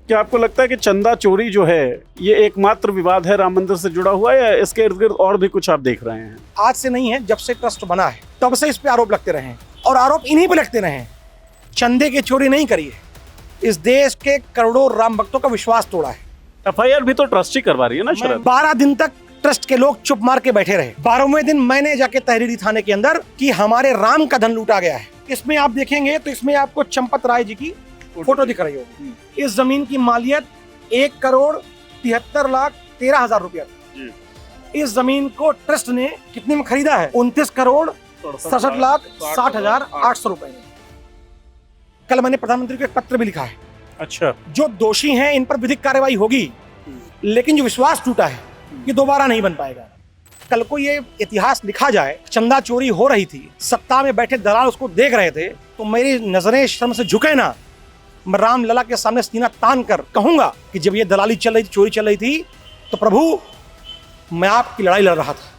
क्या आपको लगता है कि चंदा चोरी जो है ये एकमात्र विवाद है राम मंदिर से जुड़ा हुआ है, या इसके इर्द गिर्द और भी कुछ आप देख रहे हैं? आज से नहीं है, जब से ट्रस्ट बना है तब से इस पे आरोप लगते रहे हैं और आरोप इन्हीं पे लगते रहे हैं। चंदे की चोरी नहीं करी है, इस देश के करोड़ों राम भक्तों का विश्वास तोड़ा है। एफआईआर भी तो ट्रस्ट ही करवा रही है ना शरद। 12 दिन तक ट्रस्ट के लोग चुप मार के बैठे रहे। 12वें दिन मैंने जाके तहरीरी थाने के अंदर कि हमारे राम का धन लूटा गया है। इसमें आप देखेंगे तो इसमें आपको चंपत राय जी की फोटो दिख रही होगी। इस जमीन की मालियत 1,73,13,000 रुपया। इस जमीन को ट्रस्ट ने कितने में खरीदा है? 29,67,60,800 रुपए में। कल मैंने प्रधानमंत्री को एक पत्र भी लिखा है। अच्छा, जो दोषी हैं इन पर विधिक कार्रवाई होगी, लेकिन जो विश्वास टूटा है ये दोबारा नहीं बन पाएगा। कल को ये इतिहास लिखा जाए, चंदा चोरी हो रही थी, सत्ता में बैठे दलाल उसको देख रहे थे, तो मेरी नजरें शर्म से झुके ना। मैं राम लला के सामने सीना तान कर कहूंगा कि जब ये दलाली चल रही थी, चोरी चल रही थी, तो प्रभु मैं आपकी लड़ाई लड़ रहा था।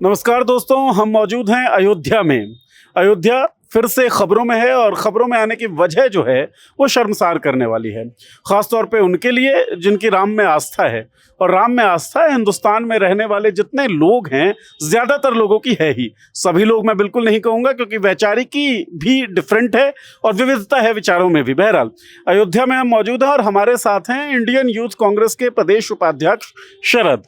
नमस्कार दोस्तों, हम मौजूद हैं अयोध्या में। अयोध्या फिर से खबरों में है और खबरों में आने की वजह जो है वो शर्मसार करने वाली है, ख़ासतौर पे उनके लिए जिनकी राम में आस्था है। और राम में आस्था है हिंदुस्तान में रहने वाले जितने लोग हैं, ज़्यादातर लोगों की है ही। सभी लोग मैं बिल्कुल नहीं कहूँगा, क्योंकि वैचारिकी भी डिफरेंट है और विविधता है विचारों में भी। बहरहाल अयोध्या में हम मौजूद हैं और हमारे साथ हैं इंडियन यूथ कांग्रेस के प्रदेश उपाध्यक्ष शरद,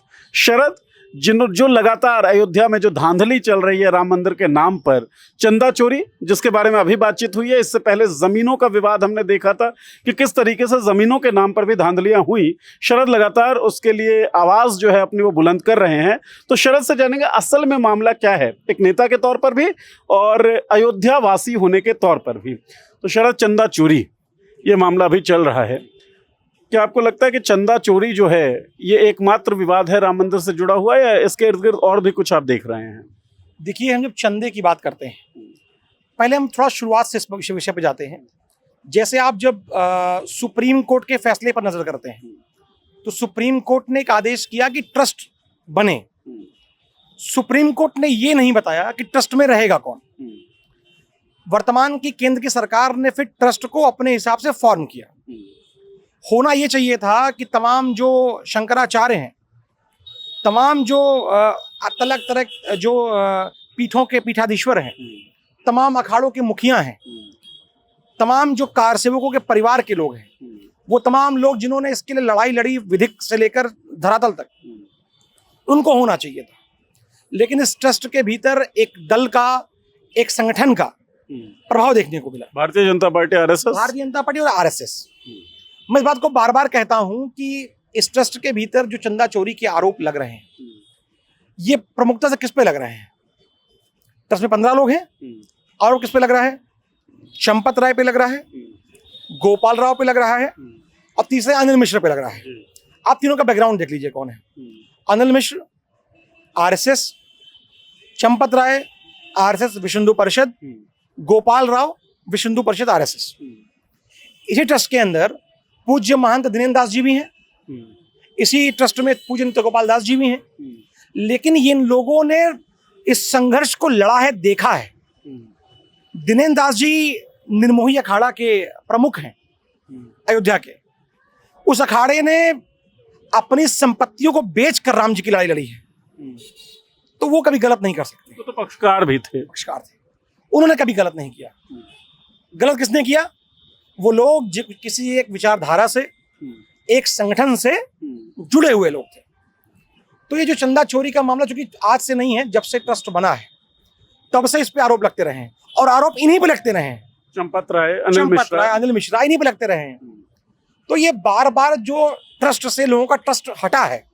जो लगातार अयोध्या में जो धांधली चल रही है राम मंदिर के नाम पर, चंदा चोरी जिसके बारे में अभी बातचीत हुई है, इससे पहले जमीनों का विवाद हमने देखा था कि किस तरीके से जमीनों के नाम पर भी धांधलियां हुई। शरद लगातार उसके लिए आवाज जो है अपनी वो बुलंद कर रहे हैं। तो शरद से जानेंगे असल में मामला क्या है, एक नेता के तौर पर भी और अयोध्या वासी होने के तौर पर भी। तो शरद, चंदा चोरी ये मामला अभी चल रहा है, क्या आपको लगता है कि चंदा चोरी जो है ये एकमात्र विवाद है राम मंदिर से जुड़ा हुआ है, या इसके इर्द गिर्द और भी कुछ आप देख रहे हैं? देखिए, हम जब चंदे की बात करते हैं, पहले हम थोड़ा शुरुआत से इस विषय पे जाते हैं। जैसे आप जब सुप्रीम कोर्ट के फैसले पर नजर करते हैं, तो सुप्रीम कोर्ट ने एक आदेश किया कि ट्रस्ट बने। सुप्रीम कोर्ट ने ये नहीं बताया कि ट्रस्ट में रहेगा कौन। वर्तमान की केंद्र की सरकार ने फिर ट्रस्ट को अपने हिसाब से फॉर्म किया। होना ये चाहिए था कि तमाम जो शंकराचार्य हैं, तमाम जो अलग तरह जो पीठों के पीठाधीश्वर हैं, तमाम अखाड़ों के मुखिया हैं, तमाम जो कारसेवकों के परिवार के लोग हैं, वो तमाम लोग जिन्होंने इसके लिए लड़ाई लड़ी विधिक से लेकर धरातल तक, उनको होना चाहिए था। लेकिन इस ट्रस्ट के भीतर एक दल का, एक संगठन का प्रभाव देखने को मिला। Bharatiya Janata party, RSS, Bharatiya Janata party और आरएसएस। मैं इस बात को बार बार कहता हूं कि इस ट्रस्ट के भीतर जो चंदा चोरी के आरोप लग रहे हैं, ये प्रमुखता से किस पे लग रहे हैं? ट्रस्ट में 15 लोग हैं। आरोप किस पे लग रहा है? चंपत राय पे लग रहा है, गोपाल राव पे लग रहा है, और तीसरे अनिल मिश्र पे लग रहा है। आप तीनों का बैकग्राउंड देख लीजिए कौन है। अनिल मिश्र आरएसएस, चंपत राय आरएसएस विश्व हिंदू परिषद, गोपाल राव विश्व हिंदू परिषद आरएसएस। इसी ट्रस्ट के अंदर पूज्य महंत दिनेन्द्र दास जी भी हैं। इसी ट्रस्ट में पूज्य नित्य गोपाल दास जी भी हैं। लेकिन इन लोगों ने इस संघर्ष को लड़ा है, देखा है। दिनेन्द्र दास जी निर्मोही अखाड़ा के प्रमुख हैं अयोध्या के। उस अखाड़े ने अपनी संपत्तियों को बेचकर राम जी की लड़ाई लड़ी है, तो वो कभी गलत नहीं कर सकते। तो पक्षकार भी थे। पक्षकार थे, उन्होंने कभी गलत नहीं किया। गलत किसने किया? वो लोग किसी एक विचारधारा से, एक संगठन से जुड़े हुए लोग थे। तो ये जो चंदा चोरी का मामला, चूंकि आज से नहीं है, जब से ट्रस्ट बना है तब से इस पे आरोप लगते रहे हैं और आरोप इन्हीं पे लगते रहे हैं। चंपत राय, अनिल मिश्रा इन्हीं पे लगते रहे हैं। तो ये बार बार जो ट्रस्ट से लोगों का ट्रस्ट हटा है,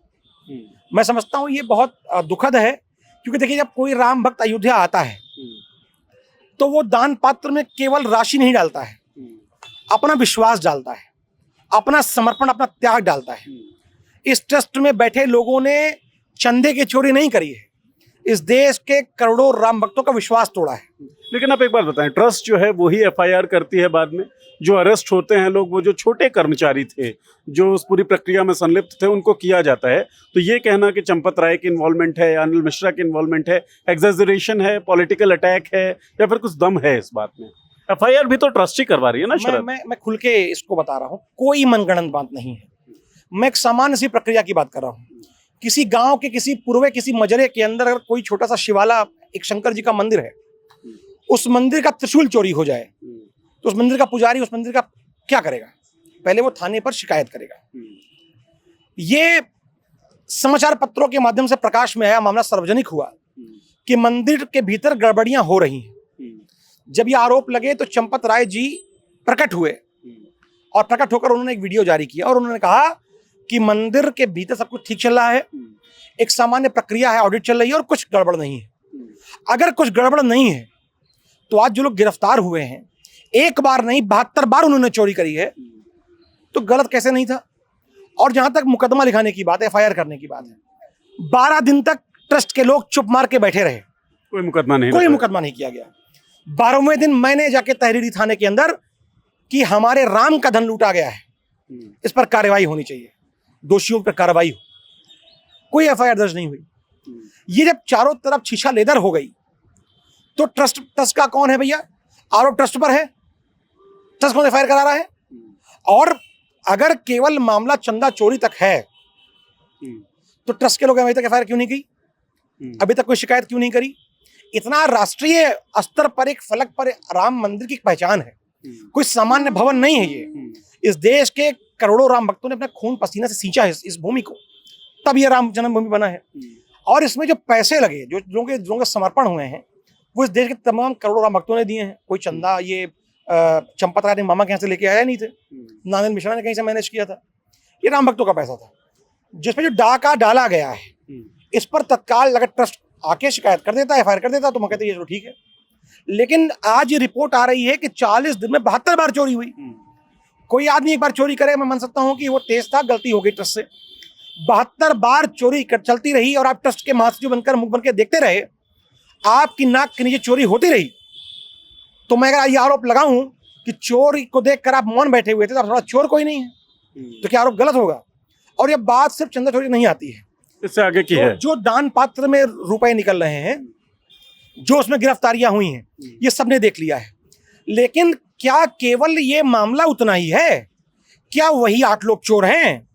मैं समझता हूँ ये बहुत दुखद है। क्योंकि देखिए, जब कोई राम भक्त अयोध्या आता है तो वो दान पात्र में केवल राशि नहीं डालता है, अपना विश्वास डालता है, अपना समर्पण, अपना त्याग डालता है। इस ट्रस्ट में बैठे लोगों ने चंदे की चोरी नहीं करी है, इस देश के करोड़ों राम भक्तों का विश्वास तोड़ा है। लेकिन आप एक बात बताएं, ट्रस्ट जो है वही एफआईआर करती है बाद में? जो अरेस्ट होते हैं लोग, वो जो छोटे कर्मचारी थे जो उस पूरी प्रक्रिया में संलिप्त थे, उनको किया जाता है। तो ये कहना कि चंपत राय की इन्वॉल्वमेंट है या अनिल मिश्रा की इन्वॉल्वमेंट है, एग्जैजरेशन है, पॉलिटिकल अटैक है, या फिर कुछ दम है इस बात में? एफआईआर भी तो ट्रस्टी करवा रही है ना शरद। मैं खुल के इसको बता रहा हूँ, कोई मनगढ़ंत बात नहीं है। मैं एक सामान्य सी प्रक्रिया की बात कर रहा हूँ। किसी गांव के किसी पूर्वे किसी मजरे के अंदर अगर कोई छोटा सा शिवाला, एक शंकर जी का मंदिर है, उस मंदिर का त्रिशूल चोरी हो जाए तो उस मंदिर का पुजारी उस मंदिर का क्या करेगा? पहले वो थाने पर शिकायत करेगा। ये समाचार पत्रों के माध्यम से प्रकाश में आया, मामला सार्वजनिक हुआ कि मंदिर के भीतर गड़बड़ियां हो रही हैं। जब ये आरोप लगे तो चंपत राय जी प्रकट हुए और प्रकट होकर उन्होंने एक वीडियो जारी किया और उन्होंने कहा कि मंदिर के भीतर सब कुछ ठीक चल रहा है, एक सामान्य प्रक्रिया है, ऑडिट चल रही है और कुछ गड़बड़ नहीं है। अगर कुछ गड़बड़ नहीं है तो आज जो लोग गिरफ्तार हुए हैं, एक बार नहीं 72 बार उन्होंने चोरी करी है, तो गलत कैसे नहीं था? और जहां तक मुकदमा लिखाने की बात है, एफआईआर करने की बात है, 12 दिन तक ट्रस्ट के लोग चुप मार के बैठे रहे, कोई मुकदमा नहीं किया गया। 12वें दिन मैंने जाके तहरीरी थाने के अंदर कि हमारे राम का धन लूटा गया है, इस पर कार्रवाई होनी चाहिए, दोषियों पर कार्रवाई हो। कोई एफआईआर दर्ज नहीं हुई। ये जब चारों तरफ शीशा लेदर हो गई तो ट्रस्ट का कौन है भैया? आरोप ट्रस्ट पर है। ट्रस्ट कौन एफआईआर करा रहा है? और अगर केवल मामला चंदा चोरी तक है तो ट्रस्ट के लोग अभी तक एफआईआर क्यों नहीं की? अभी तक कोई शिकायत क्यों नहीं करी? इतना राष्ट्रीय स्तर पर एक फलक पर राम मंदिर की पहचान है, कोई सामान्य भवन नहीं है ये। इस देश के करोड़ों राम भक्तों ने अपना खून पसीना से सींचा है इस भूमि को, तब ये राम जन्मभूमि बना है। और इसमें जो पैसे लगे, जो लोगों के समर्पण हुए हैं, वो इस देश के तमाम करोड़ों राम भक्तों ने दिए हैं। कोई चंदा ये चंपत राय ने मामा के यहाँ से लेके आया नहीं थे, नारायण मिश्रा ने कहीं से मैनेज किया था। ये राम भक्तों का पैसा था जिसपे जो डाका डाला गया है, इस पर तत्काल अगर ट्रस्ट आके शिकायत कर देता, एफआईआर कर देता, तो मैं कहते ये चलो ठीक है। लेकिन आज ये रिपोर्ट आ रही है कि 40 दिन में 72 बार चोरी हुई। कोई आदमी एक बार चोरी करे, मैं मान सकता हूं कि वो तेज था, गलती हो गई ट्रस्ट से। 72 बार चोरी चलती रही और आप ट्रस्ट के महासचिव बनकर मुख बनकर देखते रहे, आपकी नाक के नीचे चोरी होती रही। तो मैं अगर ये आरोप लगाऊं कि चोर को देखकर आप मौन बैठे हुए थे, तो आप थोड़ा चोर कोई नहीं है, तो क्या आरोप गलत होगा? और ये बात सिर्फ चंदा चोरी नहीं आती है, इससे आगे की है। जो दान पात्र में रुपए निकल रहे हैं, जो उसमें गिरफ्तारियां हुई हैं, ये सबने देख लिया है। लेकिन क्या केवल ये मामला उतना ही है? क्या वही 8 लोग चोर हैं?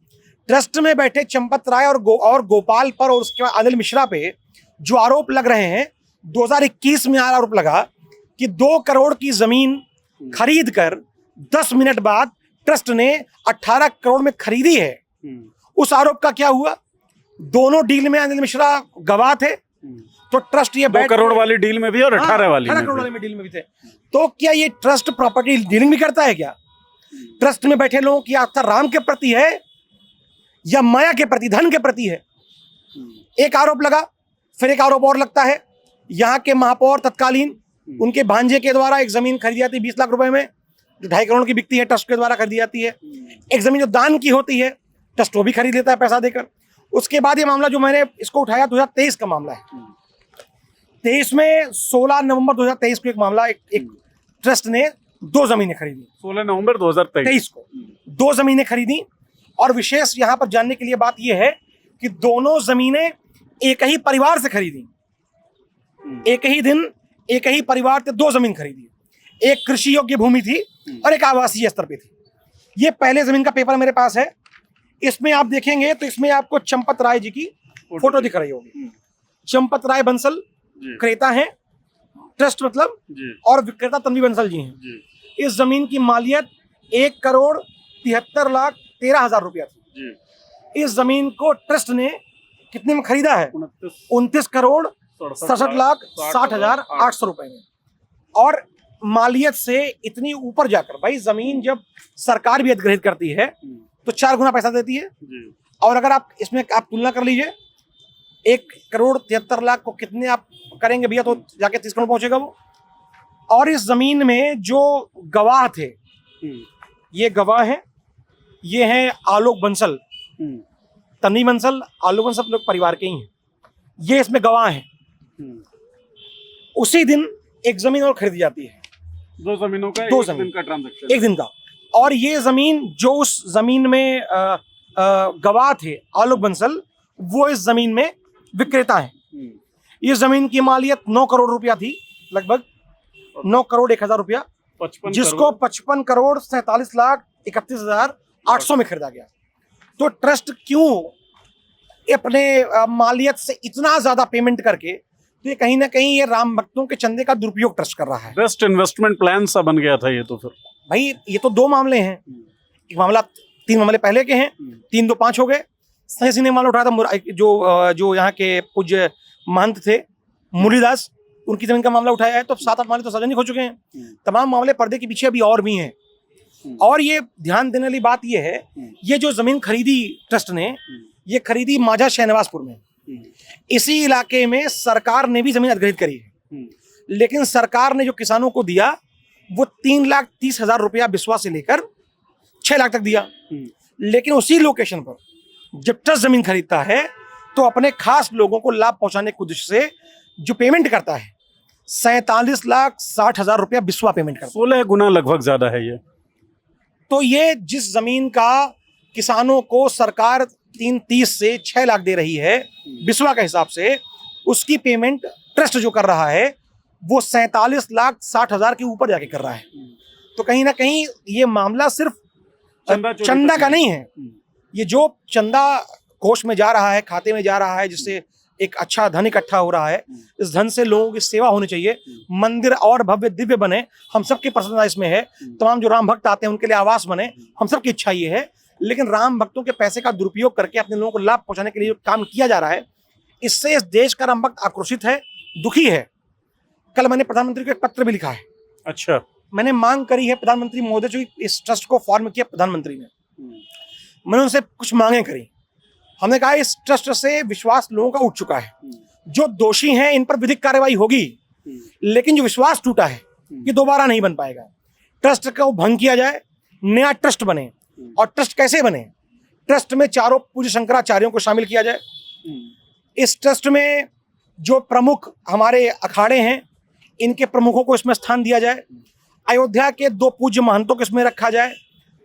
ट्रस्ट में बैठे चंपत राय और गोपाल पर और उसके बाद अनिल मिश्रा पे जो आरोप लग रहे हैं, 2021 में आरोप लगा कि 2 करोड़ की जमीन खरीद कर 10 मिनट बाद ट्रस्ट ने 18 करोड़ में खरीदी है। उस आरोप का क्या हुआ? दोनों डील में अनिल मिश्रा गवाह थे, तो ट्रस्ट ये 2 करोड़ वाली डील में भी और 18 वाली 18 करोड़ वाली डील में भी थे। तो क्या ये ट्रस्ट प्रॉपर्टी डीलिंग भी करता है क्या? ट्रस्ट में बैठे लोगों की आस्था राम के प्रति है या माया के प्रति, धन के प्रति है? एक आरोप लगा, फिर एक आरोप और लगता है। यहाँ के महापौर तत्कालीन, उनके भांजे के द्वारा एक जमीन खरीदी जाती है 20 लाख रुपए में, जो 2.5 करोड़ की बिकती है, ट्रस्ट के द्वारा खरीदी जाती है। एक जमीन जो दान की होती है, ट्रस्ट वो भी खरीद लेता है पैसा देकर। उसके बाद ये मामला जो मैंने इसको उठाया 2023 का मामला है। 23 में 16 नवंबर 2023 को एक मामला, एक ट्रस्ट ने 2 जमीनें खरीदी। 16 नवंबर 2023 को 2 जमीनें खरीदी। और विशेष यहाँ पर जानने के लिए बात यह है कि दोनों जमीनें एक ही परिवार से खरीदी। एक ही दिन एक ही परिवार से 2 जमीन खरीदी। एक कृषि योग्य भूमि थी और एक आवासीय स्तर पे थी। ये पहले जमीन का पेपर मेरे पास है। इसमें आप देखेंगे तो इसमें आपको चंपत राय जी की फोटो दिख रही होगी। चंपत राय बंसल क्रेता हैं, ट्रस्ट मतलब, और विक्रेता तन्वी बंसल जी हैं। इस जमीन की मालियत 1,73,13,000 रुपया थी। इस जमीन को ट्रस्ट ने कितने में खरीदा है? 29,67,60,800 रुपए में। और मालियत से इतनी ऊपर जाकर, भाई जमीन जब सरकार भी अधिग्रहित करती है तो 4 गुना पैसा देती है। और अगर आप इसमें आप तुलना कर लीजिए, 1,73,00,000 को कितने आप करेंगे भैया, तो जाके 30 करोड़ पहुंचेगा वो। और इस जमीन में जो गवाह थे, ये गवाह हैं, ये हैं आलोक बंसल, तन्वी बंसल, आलोक बंसल लोग परिवार के ही हैं। ये इसमें गवाह हैं। उसी दिन एक जमीन और खरीदी जाती है। 2 जमीनों का 2 एक जमीन दिन का ट्रांजैक्शन, एक दिन का। और ये जमीन, जो उस जमीन में गवाह थे आलोक बंसल, वो इस जमीन में विक्रेता है। इस जमीन की मालियत 9 करोड़ रुपया थी, लगभग 9 करोड़ 1,000 रुपया। जिसको 55 करोड़ 47,31,800 में खरीदा गया। तो ट्रस्ट क्यों अपने मालियत से इतना ज्यादा पेमेंट करके, तो ये कहीं ना कहीं ये राम भक्तों के चंदे का दुरुपयोग ट्रस्ट कर रहा है। बेस्ट इन्वेस्टमेंट प्लान सा बन गया था ये तो फिर। भाई ये तो दो मामले हैं, एक मामला, 3 मामले पहले के हैं, 3 2 5 हो गए। सही सिंह ने मामला उठाया था, जो यहाँ के पूज्य महंत थे मुरलीदास, उनकी जमीन का मामला उठाया है। तो 7-8 मामले तो सार्वजनिक हो चुके हैं। तमाम मामले पर्दे के पीछे अभी और भी हैं। और ये ध्यान देने वाली बात ये है, ये जो जमीन खरीदी ट्रस्ट ने, ये खरीदी माझा शहनवाजपुर में। इसी इलाके में सरकार ने भी जमीन अधिग्रहित करी है, लेकिन सरकार ने जो किसानों को दिया वो 3,30,000 रुपया बिस्वा से लेकर 6 लाख तक दिया। लेकिन उसी लोकेशन पर जब ट्रस्ट जमीन खरीदता है तो अपने खास लोगों को लाभ पहुंचाने के उद्देश्य से जो पेमेंट करता है 47,60,000 रुपया बिस्वा पेमेंट करता है। 16 गुना लगभग ज्यादा है ये। तो ये जिस जमीन का किसानों को सरकार 3,30 से 6 लाख दे रही है बिस्वा के हिसाब से, उसकी पेमेंट ट्रस्ट जो कर रहा है वो 47,60,000 के ऊपर जाके कर रहा है। तो कहीं ना कहीं ये मामला सिर्फ चंदा का नहीं है, ये जो चंदा कोष में जा रहा है, खाते में जा रहा है, जिससे एक अच्छा धन इकट्ठा हो रहा है, इस धन से लोगों की सेवा होनी चाहिए, मंदिर और भव्य दिव्य बने, हम सबकी प्रसन्नता इसमें है। तमाम जो राम भक्त आते हैं उनके लिए आवास बने, हम सबकी इच्छा ये है। लेकिन राम भक्तों के पैसे का दुरुपयोग करके अपने लोगों को लाभ पहुंचाने के लिए जो काम किया जा रहा है, इससे इस देश का राम भक्त आक्रोशित है, दुखी है। कल मैंने प्रधानमंत्री को एक पत्र भी लिखा है। अच्छा। मैंने मांग करी है प्रधानमंत्री महोदय, जो इस ट्रस्ट को फॉर्म किया प्रधानमंत्री ने, मैंने उनसे कुछ मांगे करी। हमने कहा इस ट्रस्ट से विश्वास लोगों का उठ चुका है, जो दोषी हैं इन पर विधिक कार्रवाई होगी, लेकिन जो विश्वास टूटा है ये दोबारा नहीं बन पाएगा। ट्रस्ट को भंग किया जाए, नया ट्रस्ट बने। और ट्रस्ट कैसे बने? ट्रस्ट में चारों पूज्य शंकराचार्यों को शामिल किया जाए। इस ट्रस्ट में जो प्रमुख हमारे अखाड़े हैं इनके प्रमुखों को इसमें स्थान दिया जाए। अयोध्या के 2 पूज्य महंतों को इसमें रखा जाए।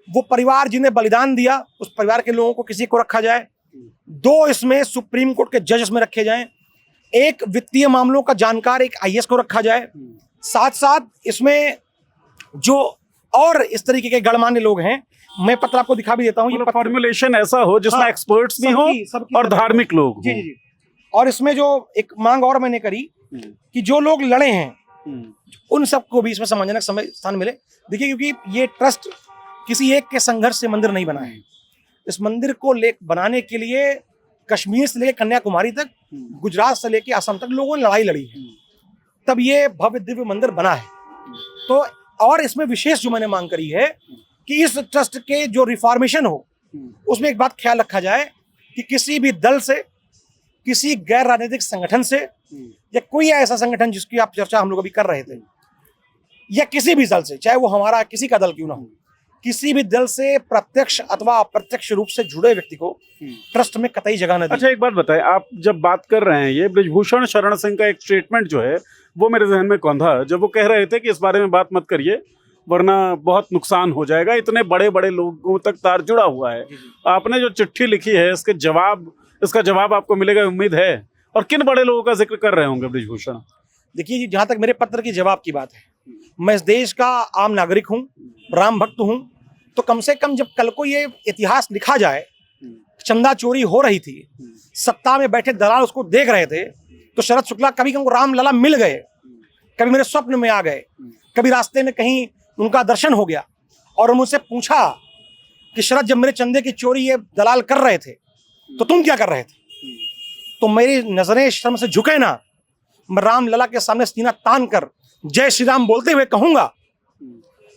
वो परिवार जिन्हें बलिदान दिया उस परिवार के लोगों को किसी को रखा जाए। 2 इसमें सुप्रीम कोर्ट के जज इसमें रखे जाएं। एक वित्तीय मामलों का जानकार, एक IAS को रखा जाए। साथ साथ इसमें जो और इस तरीके के गणमान्य लोग हैं, मैं पत्र आपको दिखा भी देता हूँ। ये फॉर्मुलेशन ऐसा हो जिसमें एक्सपर्ट्स भी हो और धार्मिक लोग। जी जी जी। और इसमें जो एक मांग और मैंने करी कि जो लोग लड़े हैं उन सबको भी इसमें सम्मानजनक स्थान मिले। देखिए, क्योंकि ये ट्रस्ट किसी एक के संघर्ष से मंदिर नहीं बना है। इस मंदिर को बनाने के लिए कश्मीर से लेकर कन्याकुमारी तक, गुजरात से लेकर असम तक लोगों ने लड़ाई लड़ी है, तब ये भव्य दिव्य मंदिर बना है। तो और इसमें विशेष जो मैंने मांग करी है कि इस ट्रस्ट के जो रिफॉर्मेशन हो उसमें एक बात ख्याल रखा जाए कि किसी भी दल से, किसी गैर राजनीतिक संगठन से, या कोई ऐसा संगठन जिसकी आप चर्चा हम लोग अभी कर रहे थे, या किसी भी दल से, चाहे वो हमारा किसी का दल क्यों ना हो, किसी भी दल से प्रत्यक्ष अथवा अप्रत्यक्ष रूप से जुड़े व्यक्ति को ट्रस्ट में कतई जगह न दी। अच्छा, एक बात बताएं, आप जब बात कर रहे हैं, ये ब्रजभूषण शरण सिंह का एक स्टेटमेंट जो है वो मेरे जहन में कौंधा, जब वो कह रहे थे कि इस बारे में बात मत करिए वरना बहुत नुकसान हो जाएगा, इतने बड़े बड़े लोगों तक तार जुड़ा हुआ है। आपने जो चिट्ठी लिखी है इसका जवाब आपको मिलेगा, उम्मीद है। और किन बड़े लोगों का जिक्र कर रहे होंगे ब्रजभूषण? देखिए, जहां तक मेरे पत्र की जवाब की बात है, मैं इस देश का आम नागरिक हूं, राम भक्त हूं, तो कम से कम जब कल को ये इतिहास लिखा जाए, चंदा चोरी हो रही थी, सत्ता में बैठे दलाल उसको देख रहे थे, तो शरद शुक्ला कभी कभी राम लला मिल गए, कभी मेरे स्वप्न में आ गए, कभी रास्ते में कहीं उनका दर्शन हो गया और मुझसे पूछा कि शरद, जब मेरे चंदे की चोरी ये दलाल कर रहे थे तो तुम क्या कर रहे थे? तो मेरी नजरें शर्म से झुके ना, मैं राम लला के सामने सीना तान कर जय श्री राम बोलते हुए कहूंगा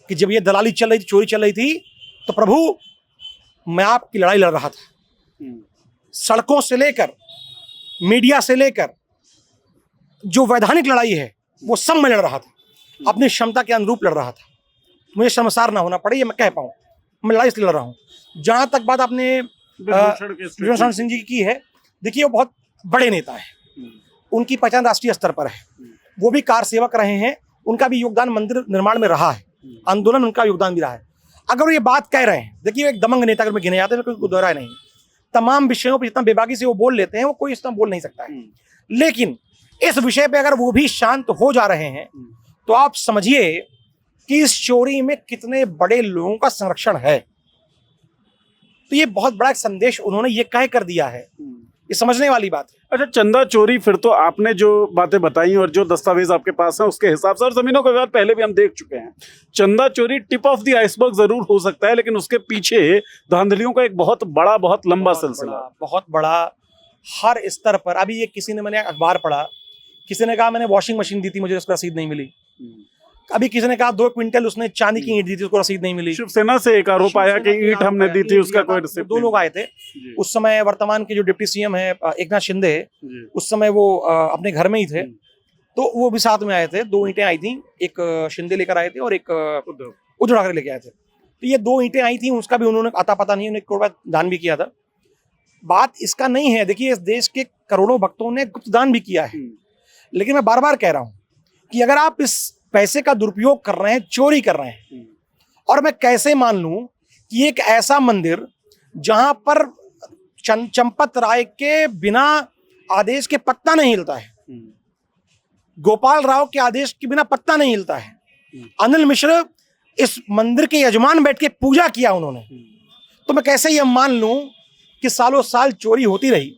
कि जब ये दलाली चल रही थी, चोरी चल रही थी, तो प्रभु मैं आपकी लड़ाई लड़ रहा था। सड़कों से लेकर, मीडिया से लेकर, जो वैधानिक लड़ाई है वो सब मैं लड़ रहा था, अपनी क्षमता के अनुरूप लड़ रहा था। मुझे शर्मसार ना होना पड़े, ये मैं कह पाऊँ, मैं लड़ाई इसलिए लड़ रहा हूँ। जहाँ तक बात आपने ब्रजभूषण सिंह जी की है, देखिए वो बहुत बड़े नेता है, उनकी पहचान राष्ट्रीय स्तर पर है, वो भी कार सेवक रहे हैं, उनका भी योगदान मंदिर निर्माण में रहा है, आंदोलन उनका योगदान भी रहा है। अगर वो ये बात कह रहे हैं, देखिए एक दमंग नेता अगर में गिने जाते हैं, कोई दोहरा नहीं, तमाम विषयों पर जितना बेबाकी से वो बोल लेते हैं वो कोई इतना बोल नहीं सकता है। लेकिन इस विषय पे अगर वो भी शांत हो जा रहे हैं तो आप समझिए कि इस चोरी में कितने बड़े लोगों का संरक्षण है। तो ये बहुत बड़ा एक संदेश उन्होंने ये कह कर दिया है, ये समझने वाली बात है। अच्छा, चंदा चोरी, फिर तो आपने जो बातें बताई और जो दस्तावेज आपके पास हैं उसके हिसाब से, और जमीनों का विवाद पहले भी हम देख चुके हैं, चंदा चोरी टिप ऑफ द आइसबर्ग जरूर हो सकता है, लेकिन उसके पीछे धांधलियों का एक बहुत बड़ा, बहुत लंबा सिलसिला, बहुत बड़ा, हर स्तर पर। अभी ये किसी ने, मैंने अखबार पढ़ा, किसी ने कहा मैंने वॉशिंग मशीन दी थी, मुझे उसकी रसीद नहीं मिली। अभी किसी ने कहा 2 क्विंटल उसने चांदी की ईंट दी थी, उसको रसीद नहीं मिली। शिवसेना से एक आरोप आया कि ईंट हमने दी थी, उसका कोई रिसीप्ट। 2 लोग आए थे उस समय, वर्तमान के जो डिप्टी सीएम है एकनाथ शिंदे, उस समय वो अपने घर में ही थे, तो वो भी साथ में आए थे। 2 ईंटें आई थी, एक शिंदे लेकर आए थे और एक उद्धव ठाकरे लेके आए थे। तो ये 2 ईंटें आई थी, उसका भी उन्होंने अता पता नहीं, उन्हें 1 करोड़ दान भी किया था। बात इसका नहीं है, देखिए इस देश के करोड़ों भक्तों ने गुप्त दान भी किया है, लेकिन मैं बार बार कह रहा हूं कि अगर आप इस पैसे का दुरुपयोग कर रहे हैं, चोरी कर रहे हैं, और मैं कैसे मान लूं कि एक ऐसा मंदिर जहां पर चंपत राय के बिना आदेश के पत्ता नहीं हिलता है, गोपाल राव के आदेश के बिना पत्ता नहीं हिलता है, अनिल मिश्र इस मंदिर के यजमान बैठ के पूजा किया उन्होंने, तो मैं कैसे यह मान लूं कि सालों साल चोरी होती रही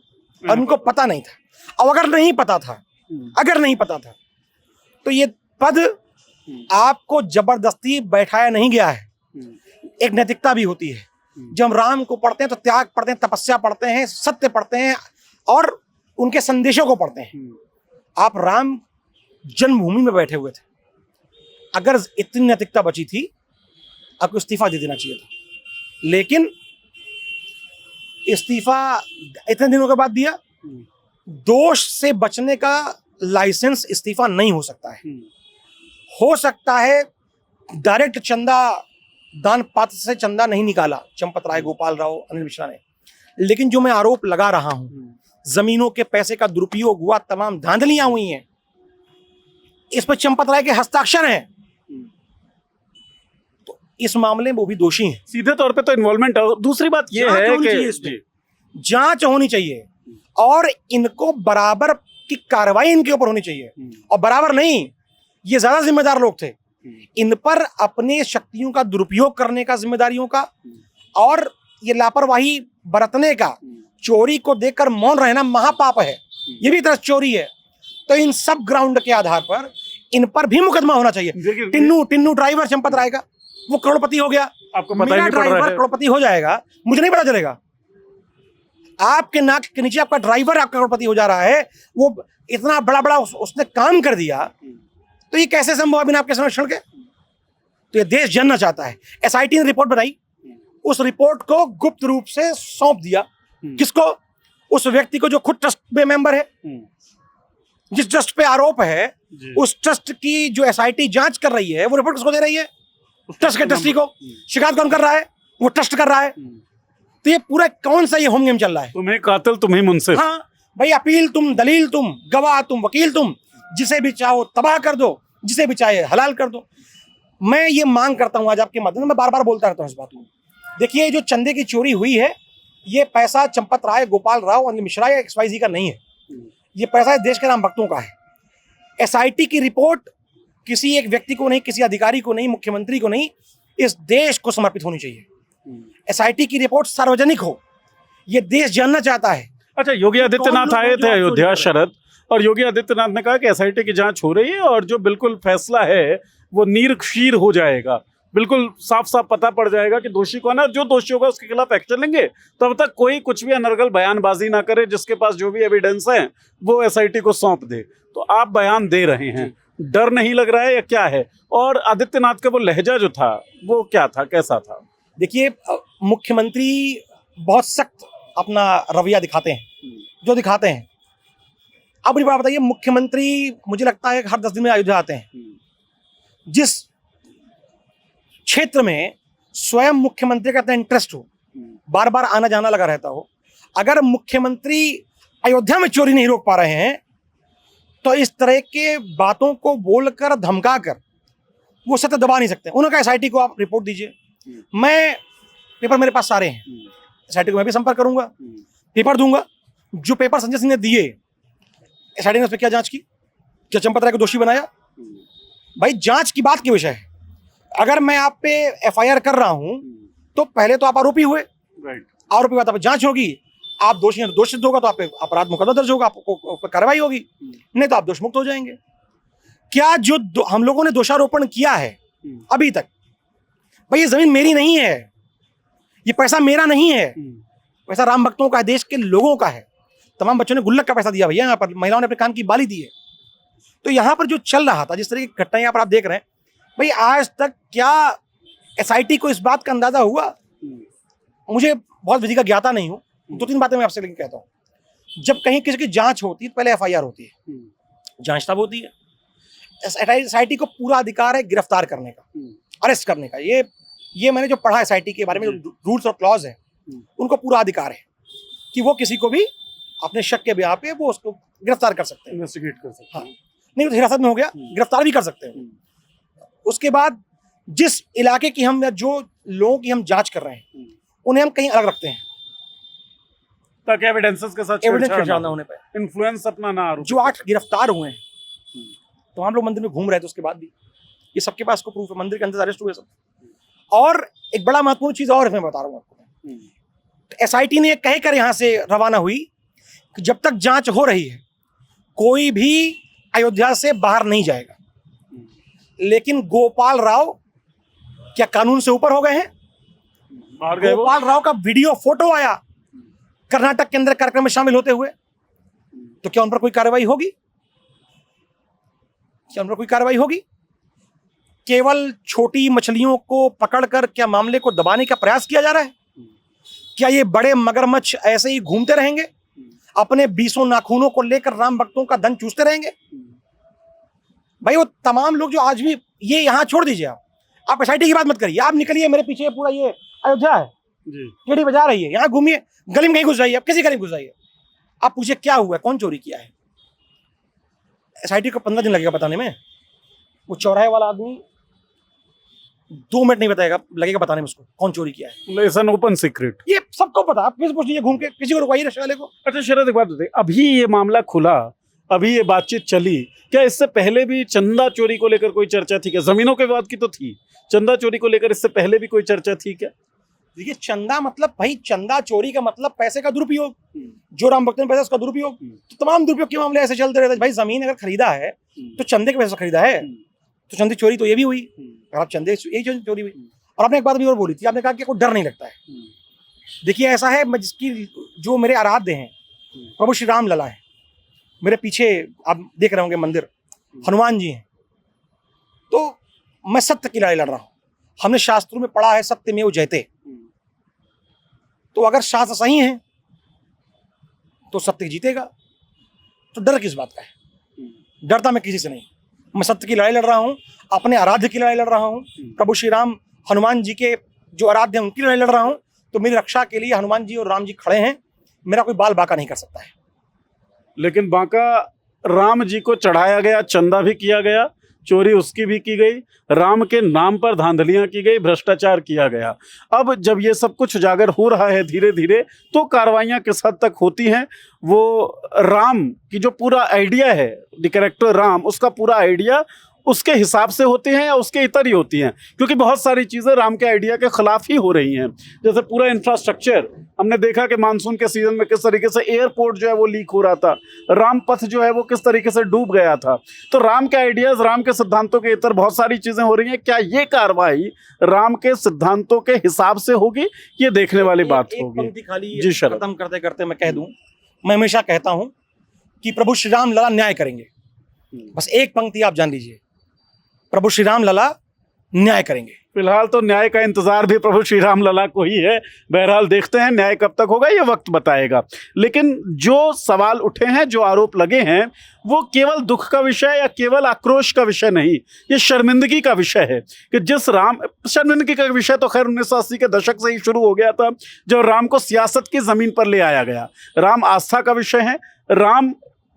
और उनको पता नहीं था। और अगर नहीं पता था तो ये पद आपको जबरदस्ती बैठाया नहीं गया है। एक नैतिकता भी होती है। जब हम राम को पढ़ते हैं तो त्याग पढ़ते हैं, तपस्या पढ़ते हैं, सत्य पढ़ते हैं और उनके संदेशों को पढ़ते हैं। आप राम जन्मभूमि में बैठे हुए थे, अगर इतनी नैतिकता बची थी आपको इस्तीफा दे देना चाहिए था, लेकिन इस्तीफा इतने दिनों के बाद दिया। दोष से बचने का लाइसेंस इस्तीफा नहीं हो सकता है। हो सकता है डायरेक्ट चंदा दान पात्र से चंदा नहीं निकाला चंपत राय, गोपाल राव, अनिल मिश्रा ने, लेकिन जो मैं आरोप लगा रहा हूं, जमीनों के पैसे का दुरुपयोग हुआ, तमाम धांधलियां हुई हैं, इस पर चंपत राय के हस्ताक्षर हैं, तो इस मामले में वो भी दोषी हैं। सीधे तौर पे तो इन्वॉल्वमेंट है। दूसरी बात ये है कि जांच होनी चाहिए और इनको बराबर की कार्रवाई इनके ऊपर होनी चाहिए, और बराबर नहीं, ये ज्यादा जिम्मेदार लोग थे, इन पर अपने शक्तियों का दुरुपयोग करने का, जिम्मेदारियों का, और ये लापरवाही बरतने का, चोरी को देखकर मौन रहना महापाप है, ये भी तरह चोरी है। तो इन सब ग्राउंड के आधार पर इन पर भी मुकदमा होना चाहिए। टिन्नू ड्राइवर चंपत राय का, वो करोड़पति हो गया, आपको पता ही नहीं पड़ रहा है। ड्राइवर करोड़पति हो जाएगा, मुझे नहीं पता चलेगा। आपके नाक के नीचे आपका ड्राइवर आपका करोड़पति हो जा रहा है, वो इतना बड़ा उसने काम कर दिया, तो ये कैसे संभव है बिना आपके संरक्षण के? तो ये देश जानना चाहता है। एसआईटी ने रिपोर्ट बनाई, उस रिपोर्ट को गुप्त रूप से सौंप दिया, किसको? उस व्यक्ति को जो खुद ट्रस्ट में मेंबर है, जिस ट्रस्ट पे आरोप है, उस ट्रस्ट की जो एसआईटी जांच कर रही है, वो रिपोर्ट किसको दे रही है? ट्रस्ट के ट्रस्टी को। शिकायत कौन कर रहा है? वो ट्रस्ट कर रहा है। तो ये पूरा कौन सा ये होम गेम चल रहा है? तुम्हें कातिल, तुम्हें मुनसिफ। हाँ भाई, अपील तुम, दलील तुम, गवाह तुम, वकील तुम, जिसे भी चाहो तबाह कर दो, जिसे भी चाहे हलाल कर दो। मैं ये मांग करता हूं आज आपके माध्यम से, मैं बार बार बोलता रहता हूं इस बात को। देखिए, जो चंदे की चोरी हुई है, ये पैसा चंपत राय, गोपाल राव, अनिल मिश्रा या XYZ का नहीं है, ये पैसा देश के राम भक्तों का है। एसआईटी की रिपोर्ट किसी एक व्यक्ति को नहीं, किसी अधिकारी को नहीं, मुख्यमंत्री को नहीं, इस देश को समर्पित होनी चाहिए। एसआईटी की रिपोर्ट सार्वजनिक हो, ये देश जानना चाहता है। अच्छा, योगी आदित्यनाथ आए थे अयोध्या, शरद, और योगी आदित्यनाथ ने कहा कि एसआईटी की जांच हो रही है और जो बिल्कुल फैसला है वो नीर क्षीर हो जाएगा, बिल्कुल साफ साफ पता पड़ जाएगा कि दोषी कौन है, जो दोषी होगा उसके खिलाफ एक्शन लेंगे। तब तक कोई कुछ भी अनर्गल बयानबाजी ना करे, जिसके पास जो भी एविडेंस है वो एसआईटी को सौंप दे। तो आप बयान दे रहे हैं, डर नहीं लग रहा है या क्या है? और आदित्यनाथ का वो लहजा जो था वो क्या था, कैसा था? देखिए, मुख्यमंत्री बहुत सख्त अपना रवैया दिखाते हैं, जो दिखाते हैं। अब एक बात बताइए, मुख्यमंत्री मुझे लगता है हर 10 दिन में अयोध्या आते हैं। जिस क्षेत्र में स्वयं मुख्यमंत्री का इतना इंटरेस्ट हो, बार बार आना जाना लगा रहता हो, अगर मुख्यमंत्री अयोध्या में चोरी नहीं रोक पा रहे हैं, तो इस तरह के बातों को बोलकर, धमकाकर वो सत्य दबा नहीं सकते। उन्होंने कहा एसआईटी को आप रिपोर्ट दीजिए, मैं पेपर मेरे पास सारे हैं, एसआईटी को मैं भी संपर्क करूंगा, पेपर दूंगा। जो पेपर संजय सिंह ने दिए, एसआईटी ने उस पर क्या जांच की? क्या चंपत राय को दोषी बनाया? भाई, जांच की बात की विषय है। अगर मैं आप पे एफआईआर कर रहा हूं तो पहले तो आप आरोपी हुए, राइट। आरोपी बाद आप जांच होगी, आप दोषी हैं तो दोषित होगा तो आप पे अपराध मुकदमा दर्ज होगा, आपको कार्रवाई होगी, नहीं तो आप दोष मुक्त हो जाएंगे। क्या जो हम लोगों ने दोषारोपण किया है अभी तक, भाई ये जमीन मेरी नहीं है, ये पैसा मेरा नहीं है, पैसा राम भक्तों का है, देश के लोगों का है। तमाम बच्चों ने गुल्लक का पैसा दिया भैया, यहाँ पर महिलाओं ने अपने कान की बाली दी है। तो यहाँ पर जो चल रहा था, जिस तरह की घटनाएं यहाँ पर आप देख रहे हैं, भाई आज तक क्या एसआईटी को इस बात का अंदाजा हुआ? मुझे बहुत विधि का ज्ञाता नहीं हूँ, 2-3 बातें मैं आपसे लेकर कहता हूँ। जब कहीं किसी की जांच होती है तो पहले एफआईआर होती है, जांच तब होती है। एसआईटी को पूरा अधिकार है गिरफ्तार करने का, अरेस्ट करने का। ये मैंने जो पढ़ा एसआईटी के बारे में, जो रूल्स और क्लॉज है, उनको पूरा अधिकार है कि वो किसी को भी अपने शक के बिहार पे वो उसको गिरफ्तार कर सकते हैं, इन्वेस्टिगेट कर सकते हैं। हाँ, नहीं तो हिरासत में हो गया, गिरफ्तार भी कर सकते हैं। उसके बाद जिस इलाके की हम, जो लोगों की हम जांच कर रहे हैं, उन्हें हम कहीं अलग रखते हैं ताकि एविडेंसेस के साथ एविडेंस छेड़छाड़ ना होने पर। इन्फ्लुएंस अपना ना आरोप। जो 8 गिरफ्तार हुए हैं, तो हम लोग मंदिर में घूम रहे थे, उसके बाद भी ये सबके पास को प्रूफ है, मंदिर के अंदर अरेस्ट हुए सब। और एक बड़ा महत्वपूर्ण चीज और मैं बता रहा हूँ आपको, एसआईटी ने कह कर यहाँ से रवाना हुई कि जब तक जांच हो रही है कोई भी अयोध्या से बाहर नहीं जाएगा। लेकिन गोपाल राव क्या कानून से ऊपर हो गए हैं? बाहर गए वो। गोपाल राव का वीडियो फोटो आया कर्नाटक के अंदर कार्यक्रम में शामिल होते हुए, तो क्या उन पर कोई कार्रवाई होगी? क्या उन पर कोई कार्रवाई होगी? केवल छोटी मछलियों को पकड़कर क्या मामले को दबाने का प्रयास किया जा रहा है? क्या ये बड़े मगरमच्छ ऐसे ही घूमते रहेंगे, अपने 20 नाखूनों को लेकर राम भक्तों का धन चूसते रहेंगे? भाई वो तमाम लोग जो आज भी, ये यहाँ छोड़ दीजिए, आप एसआईटी की बात मत करिए, आप निकलिए, मेरे पीछे पूरा ये अयोध्या है जी, केड़ी बजा रही है, यहाँ घूमिए, गली में कहीं घुस जाइए, आप किसी गली में घुस जाइए, आप पूछिए क्या हुआ, कौन चोरी किया है। एसआईटी को 15 दिन लगेगा बताने में। वो चौराहे वाला आदमी 2 मिनट नहीं बताएगा, लगेगा बताने में उसको कौन चोरी किया है। It's an open secret. ये सबको पता, आप किसी पूछ लीजिए घूम के, किसी को रुकवाइए रिक्शा वाले को। अच्छा शरद, एक बात बताइए, अभी ये मामला खुला, अभी ये बातचीत चली, क्या इससे पहले भी चंदा चोरी को लेकर कोई चर्चा थी क्या? जमीनों के विवाद की तो थी, चंदा चोरी को लेकर इससे पहले भी कोई चर्चा थी क्या? देखिए चंदा मतलब, भाई चंदा चोरी का मतलब पैसे का दुरुपयोग, जो राम भक्त ने पैसा उसका दुरुपयोग। तो तमाम दुरुपयोग के मामले ऐसे चलते रहते हैं। भाई जमीन अगर खरीदा है तो चंदे के पैसे से खरीदा है, तो चंदे चोरी तो ये भी हुई, अगर आप चंदे यही चोरी हुई। और आपने एक बात भी और बोली थी, आपने कहा कि कोई डर नहीं लगता है। देखिए ऐसा है, मैं जिसकी, जो मेरे आराध्य हैं प्रभु श्री राम लला है, मेरे पीछे आप देख रहे होंगे मंदिर, हनुमान जी हैं, तो मैं सत्य की लड़ाई लड़ रहा हूँ। हमने शास्त्रों में पढ़ा है सत्यमेव जयते, तो अगर शास्त्र सही है तो सत्य जीतेगा, तो डर किस बात का है? डरता मैं किसी से नहीं, मैं सत्य की लड़ाई लड़ रहा हूँ, अपने आराध्य की लड़ाई लड़ रहा हूँ, प्रभु श्री राम हनुमान जी के जो आराध्य हैं उनकी लड़ाई लड़ रहा हूँ। तो मेरी रक्षा के लिए हनुमान जी और राम जी खड़े हैं, मेरा कोई बाल बांका नहीं कर सकता है। लेकिन बांका राम जी को चढ़ाया गया, चंदा भी किया गया, चोरी उसकी भी की गई, राम के नाम पर धांधलियां की गई, भ्रष्टाचार किया गया। अब जब ये सब कुछ उजागर हो रहा है धीरे धीरे, तो कार्रवाइयां किस हद तक होती हैं? वो राम की जो पूरा आइडिया है, द कैरेक्टर राम, उसका पूरा आइडिया उसके हिसाब से होती हैं या उसके इतर ही होती हैं? क्योंकि बहुत सारी चीज़ें राम के आइडिया के खिलाफ ही हो रही हैं। जैसे पूरा इंफ्रास्ट्रक्चर हमने देखा कि मानसून के सीजन में किस तरीके से एयरपोर्ट जो है वो लीक हो रहा था, राम पथ जो है वो किस तरीके से डूब गया था। तो राम के आइडियाज़, राम के सिद्धांतों के इतर बहुत सारी चीज़ें हो रही हैं। क्या ये कार्रवाई राम के सिद्धांतों के हिसाब से होगी? ये देखने वाली बात होगी। पंक्ति खाली जी शरद। खत्म करते करते मैं कह दूं, मैं हमेशा कहता हूं कि प्रभु श्री राम लला न्याय करेंगे। बस एक पंक्ति आप जान लीजिए, प्रभु श्री राम लला न्याय करेंगे। फिलहाल तो न्याय का इंतजार भी प्रभु श्री राम लला को ही है। बहरहाल देखते हैं न्याय कब तक होगा, ये वक्त बताएगा। लेकिन जो सवाल उठे हैं, जो आरोप लगे हैं, वो केवल दुख का विषय या केवल आक्रोश का विषय नहीं, ये शर्मिंदगी का विषय है कि जिस राम, शर्मिंदगी का विषय तो खैर 1980 के दशक से ही शुरू हो गया था, जब राम को सियासत की जमीन पर ले आया गया। राम आस्था का विषय है, राम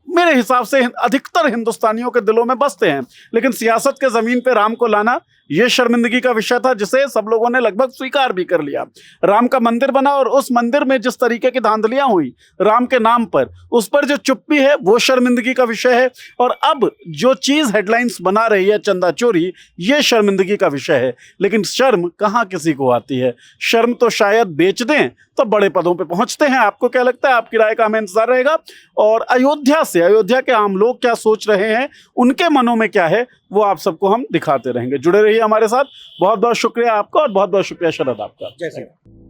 मेरे हिसाब से अधिकतर हिंदुस्तानियों के दिलों में बसते हैं, लेकिन सियासत के ज़मीन पे राम को लाना ये शर्मिंदगी का विषय था जिसे सब लोगों ने लगभग स्वीकार भी कर लिया। राम का मंदिर बना और उस मंदिर में जिस तरीके की धांधलियां हुई राम के नाम पर, उस पर जो चुप्पी है वो शर्मिंदगी का विषय है। और अब जो चीज हेडलाइंस बना रही है चंदा चोरी, ये शर्मिंदगी का विषय है। लेकिन शर्म कहाँ किसी को आती है? शर्म तो शायद बेच दें तो बड़े पदों पे पहुंचते हैं। आपको क्या लगता है? आपकी राय का हमें इंतजार रहेगा। और अयोध्या के आम लोग क्या सोच रहे हैं, उनके मनों में क्या है, वो आप सबको हम दिखाते रहेंगे। जुड़े रहिए हमारे साथ। बहुत बहुत शुक्रिया आपका और बहुत बहुत शुक्रिया शरद आपका। जय श्री राम।